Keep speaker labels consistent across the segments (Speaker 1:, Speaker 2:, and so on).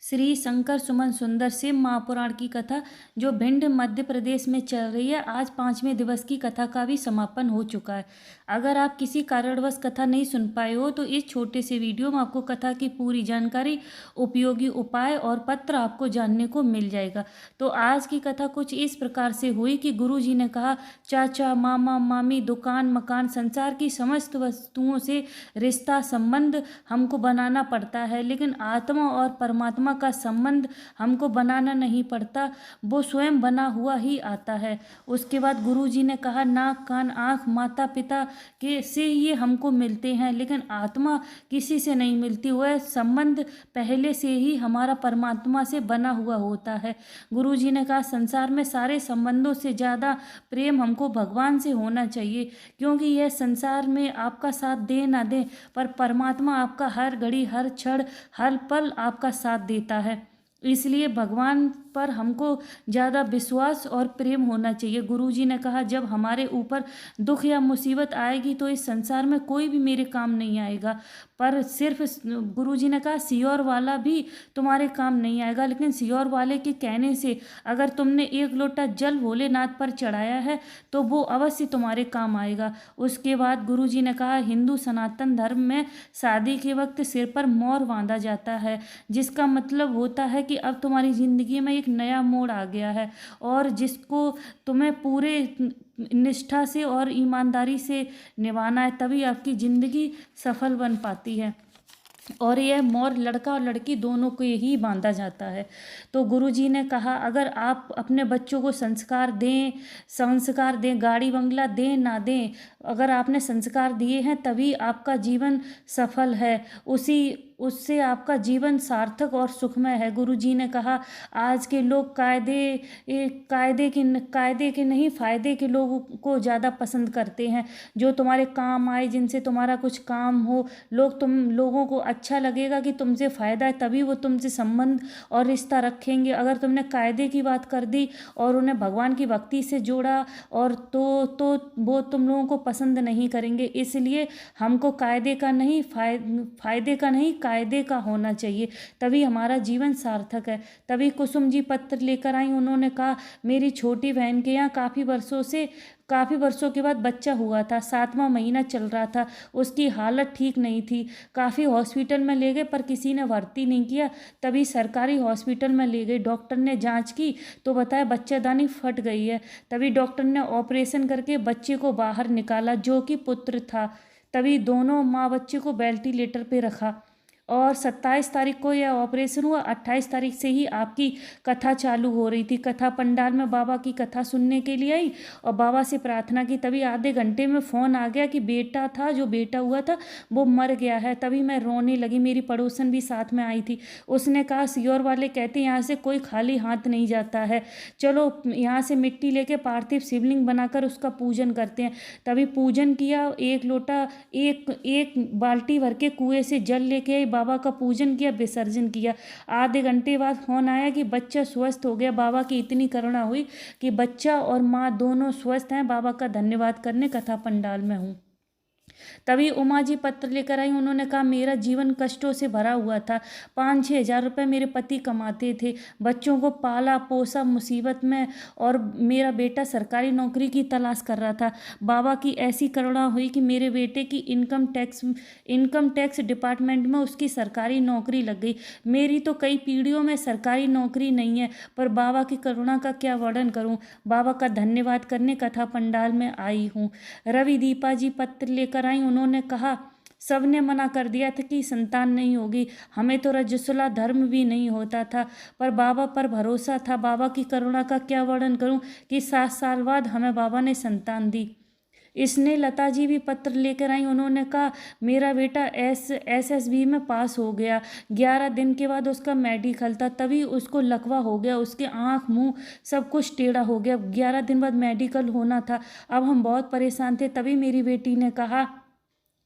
Speaker 1: श्री शंकर सुमन सुंदर शिव महापुराण की कथा जो भिंड मध्य प्रदेश में चल रही है, आज 5वें दिवस की कथा का भी समापन हो चुका है। अगर आप किसी कारणवश कथा नहीं सुन पाए हो तो इस छोटे से वीडियो में आपको कथा की पूरी जानकारी, उपयोगी उपाय और पत्र आपको जानने को मिल जाएगा। तो आज की कथा कुछ इस प्रकार से हुई कि गुरु जी ने कहा, चाचा, मामा, मामी, दुकान, मकान, संसार की समस्त वस्तुओं से रिश्ता संबंध हमको बनाना पड़ता है, लेकिन आत्मा और परमात्मा का संबंध हमको बनाना नहीं पड़ता, वो स्वयं बना हुआ ही आता है। उसके बाद गुरु जी ने कहा, नाक, कान, आँख, माता पिता के से ये हमको मिलते हैं, लेकिन आत्मा किसी से नहीं मिलती। वह संबंध पहले से ही हमारा परमात्मा से बना हुआ होता है। गुरु जी ने कहा, संसार में सारे संबंधों से ज़्यादा प्रेम हमको भगवान से होना चाहिए, क्योंकि यह संसार में आपका साथ दे ना दे, पर परमात्मा आपका हर घड़ी, हर क्षण, हर पल आपका साथ देता है। इसलिए भगवान पर हमको ज़्यादा विश्वास और प्रेम होना चाहिए। गुरुजी ने कहा, जब हमारे ऊपर दुख या मुसीबत आएगी तो इस संसार में कोई भी मेरे काम नहीं आएगा, पर सिर्फ गुरुजी ने कहा, सियोर वाला भी तुम्हारे काम नहीं आएगा, लेकिन सियोर वाले के कहने से अगर तुमने एक लोटा जल भोलेनाथ पर चढ़ाया है तो वो अवश्य तुम्हारे काम आएगा। उसके बाद गुरुजी ने कहा, हिंदू सनातन धर्म में शादी के वक्त सिर पर मोर बांधा जाता है, जिसका मतलब होता है कि अब तुम्हारी ज़िंदगी में एक नया मोड़ आ गया है और जिसको तुम्हें पूरे निष्ठा से और ईमानदारी से निभाना है, तभी आपकी ज़िंदगी सफल बन पाती है। और यह मोर लड़का और लड़की दोनों को ही बांधा जाता है। तो गुरुजी ने कहा, अगर आप अपने बच्चों को संस्कार दें, गाड़ी बंगला दें ना दें, अगर आपने संस्कार दिए हैं तभी आपका जीवन सफल है, उससे आपका जीवन सार्थक और सुखमय है। गुरुजी ने कहा, आज के लोग कायदे के नहीं फायदे के लोगों को ज़्यादा पसंद करते हैं, जो तुम्हारे काम आए, जिनसे तुम्हारा कुछ काम हो। लोगों को अच्छा लगेगा कि तुमसे फ़ायदा है, तभी वो तुमसे संबंध और रिश्ता रखेंगे। अगर तुमने कायदे की बात कर दी और उन्हें भगवान की भक्ति से जोड़ा और तो वो तुम लोगों को पसंद नहीं करेंगे। इसलिए हमको कायदे का नहीं, फायदे का नहीं, कायदे का होना चाहिए, तभी हमारा जीवन सार्थक है। तभी कुसुम जी पत्र लेकर आई। उन्होंने कहा, मेरी छोटी बहन के यहाँ काफ़ी वर्षों के बाद बच्चा हुआ था, 7वां महीना चल रहा था, उसकी हालत ठीक नहीं थी, काफ़ी हॉस्पिटल में ले गए पर किसी ने भर्ती नहीं किया। तभी सरकारी हॉस्पिटल में ले गए, डॉक्टर ने जांच की तो बताया बच्चादानी फट गई है। तभी डॉक्टर ने ऑपरेशन करके बच्चे को बाहर निकाला, जो कि पुत्र था। तभी दोनों माँ बच्चे को वेंटिलेटर पे रखा और 27 तारीख को यह ऑपरेशन हुआ। 28 तारीख से ही आपकी कथा चालू हो रही थी। कथा पंडाल में बाबा की कथा सुनने के लिए आई और बाबा से प्रार्थना की। तभी आधे घंटे में फ़ोन आ गया कि जो बेटा हुआ था वो मर गया है। तभी मैं रोने लगी। मेरी पड़ोसन भी साथ में आई थी। उसने कहा, सियोर वाले कहते हैं यहाँ से कोई खाली हाथ नहीं जाता है, चलो यहाँ से मिट्टी लेके पार्थिव शिवलिंग बनाकर उसका पूजन करते हैं। तभी पूजन किया, एक बाल्टी भर के कुएं से जल लेके आई, बाबा का पूजन किया, विसर्जन किया। आधे घंटे बाद फोन आया कि बच्चा स्वस्थ हो गया। बाबा की इतनी करुणा हुई कि बच्चा और माँ दोनों स्वस्थ हैं। बाबा का धन्यवाद करने कथा पंडाल में हूँ। तभी उमा जी पत्र लेकर आई। उन्होंने कहा, मेरा जीवन कष्टों से भरा हुआ था, 5-6 हज़ार रुपये मेरे पति कमाते थे, बच्चों को पाला पोसा मुसीबत में, और मेरा बेटा सरकारी नौकरी की तलाश कर रहा था। बाबा की ऐसी करुणा हुई कि मेरे बेटे की इनकम टैक्स डिपार्टमेंट में उसकी सरकारी नौकरी लग गई। मेरी तो कई पीढ़ियों में सरकारी नौकरी नहीं है, पर बाबा की करुणा का क्या वर्णन करूं। बाबा का धन्यवाद करने कथा पंडाल में आई हूँ। रवि दीपा जी पत्र लेकर आई। उन्होंने कहा, सबने मना कर दिया था कि संतान नहीं होगी, हमें तो रजस्वला धर्म भी नहीं होता था, पर बाबा पर भरोसा था। बाबा की करुणा का क्या वर्णन करूं कि 7 साल बाद हमें बाबा ने संतान दी। इसने लता जी भी पत्र लेकर आई। उन्होंने कहा, मेरा बेटा SSB में पास हो गया, 11 दिन के बाद उसका मेडिकल था, तभी उसको लकवा हो गया, उसके आँख मुंह सब कुछ टेढ़ा हो गया। 11 दिन बाद मेडिकल होना था। अब हम बहुत परेशान थे। तभी मेरी बेटी ने कहा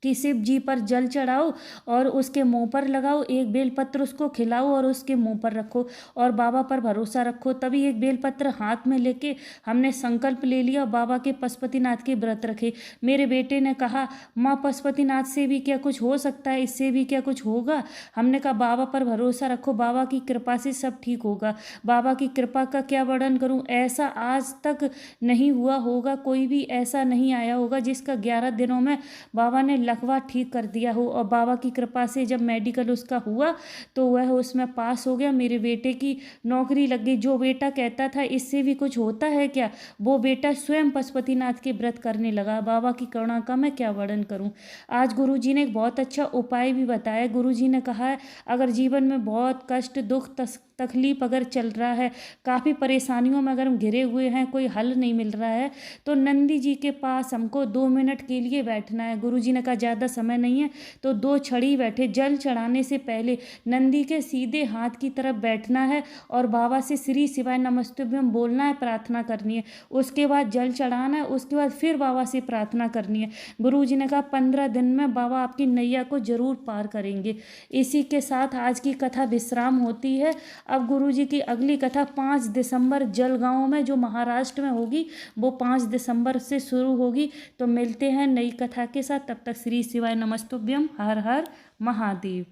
Speaker 1: कि शिव जी पर जल चढ़ाओ और उसके मुंह पर लगाओ, एक बेलपत्र उसको खिलाओ और उसके मुंह पर रखो और बाबा पर भरोसा रखो। तभी एक बेलपत्र हाथ में लेके हमने संकल्प ले लिया, बाबा के पशुपतिनाथ के व्रत रखे। मेरे बेटे ने कहा, माँ पशुपतिनाथ से भी क्या कुछ हो सकता है, इससे भी क्या कुछ होगा? हमने कहा बाबा पर भरोसा रखो, बाबा की कृपा से सब ठीक होगा। बाबा की कृपा का क्या वर्णन करूं, ऐसा आज तक नहीं हुआ होगा, कोई भी ऐसा नहीं आया होगा जिसका 11 दिनों में बाबा ने लकवा ठीक कर दिया हो। और बाबा की कृपा से जब मेडिकल उसका हुआ तो वह उसमें पास हो गया, मेरे बेटे की नौकरी लग गई। जो बेटा कहता था इससे भी कुछ होता है क्या, वो बेटा स्वयं पशुपतिनाथ के व्रत करने लगा। बाबा की करुणा का मैं क्या वर्णन करूं। आज गुरुजी ने एक बहुत अच्छा उपाय भी बताया। गुरुजी ने कहा है, अगर जीवन में बहुत कष्ट, दुख, तकलीफ अगर चल रहा है, काफ़ी परेशानियों में अगर हम घिरे हुए हैं, कोई हल नहीं मिल रहा है, तो नंदी जी के पास हमको 2 मिनट के लिए बैठना है। गुरुजी ने कहा ज़्यादा समय नहीं है तो 2 छड़ी बैठे, जल चढ़ाने से पहले नंदी के सीधे हाथ की तरफ बैठना है और बाबा से श्री शिवाय नमस्तुभ्यम बोलना है, प्रार्थना करनी है। उसके बाद जल चढ़ाना है, उसके बाद फिर बाबा से प्रार्थना करनी है। गुरुजी ने कहा 15 दिन में बाबा आपकी नैया को जरूर पार करेंगे। इसी के साथ आज की कथा विश्राम होती है। अब गुरुजी की अगली कथा 5 दिसंबर जलगांव में, जो महाराष्ट्र में होगी, वो 5 दिसंबर से शुरू होगी। तो मिलते हैं नई कथा के साथ, तब तक श्री शिवाय नमस्तुभ्यम, हर हर महादेव।